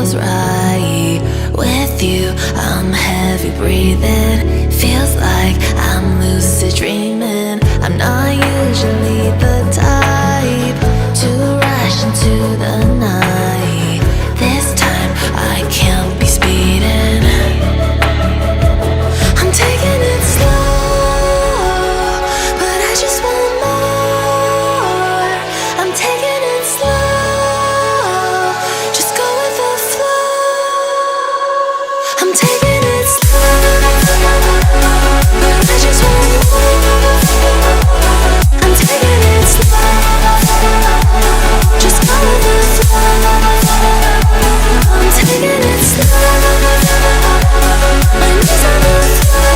feels right. With you, I'm heavy breathing. Feels like I'm lucid dreaming. I'm not usually the type to rush into the night. This time I can't be speeding. I'm taking it slow, but I just want more. I'm taking it slow, just go with the flow. I'm taking it slow, but I just want more. I'm taking it slow, just go with the flow. I'm taking it slow, my knees on the floor.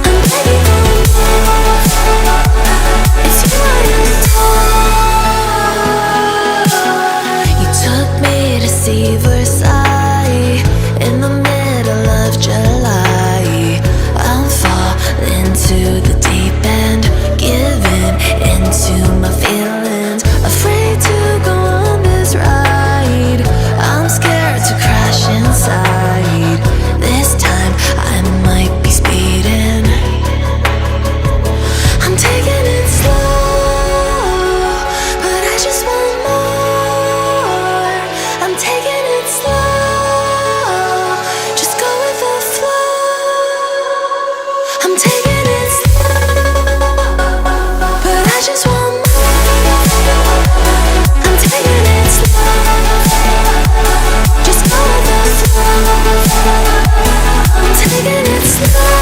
I'm begging for more. It's you I adore. You took me to see Versailles in the middle of July. I'll fall into the deep end, giving into my feelings. Afraid to go on this ride. I'm scared to crash inside. This time I might be speeding. I'm taking it slow, but I just want more. I'm taking it slow, just go with the flow. I'm taking it slow, but I just want more. I'm taking it slow, just go with the flow. I'm taking it slow,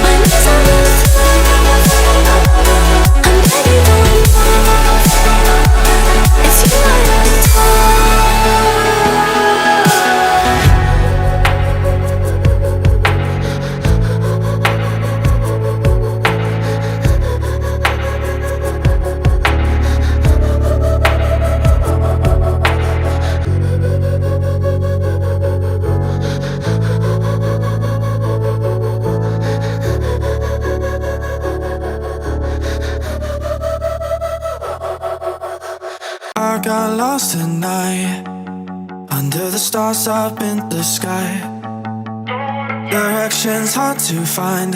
my knees on the floor. I'm begging for more. It's you I I got lost tonight under the stars up in the sky. Directions hard to find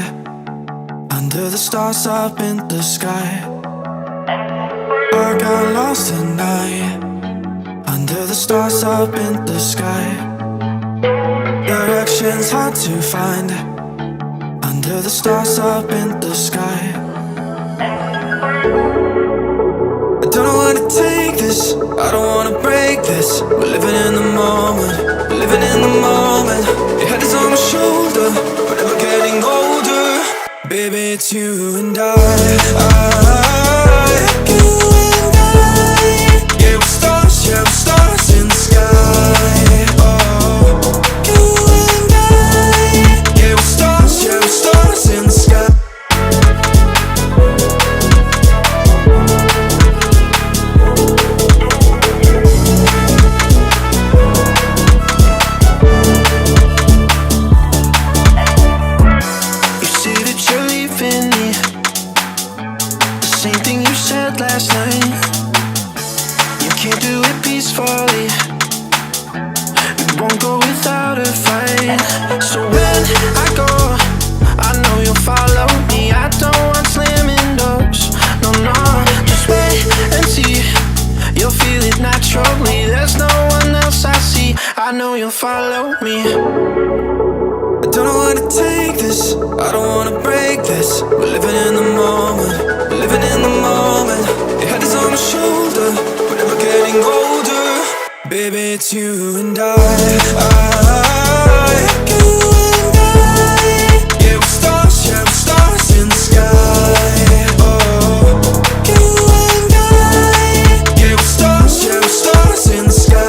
under the stars up in the sky. I got lost tonight under the stars up in the sky. Directions hard to find under the stars up in the sky. I don't know where to take this, I don't wanna break this. We're living in the moment, we're living in the moment. Your head is on my shoulder, we're never getting older. Baby, it's you and I. You and I. Yeah, we're stars in the sky. Oh, you and I. Yeah, we're stars in the sky. Last night, you can't do it peacefully. You won't go without a fight. So when I go, I know you'll follow me. I don't want slamming doors. No, no, just wait and see. You'll feel it naturally. There's no one else I see. I know you'll follow me. I don't know where to take this, I don't wanna break this. We're living in the moment, we're living in the moment. Your head is on my shoulder, we're never getting older. Baby, it's you and I. You and I. Yeah, we're stars in the sky. Oh, you and I. Yeah, we're stars in the sky.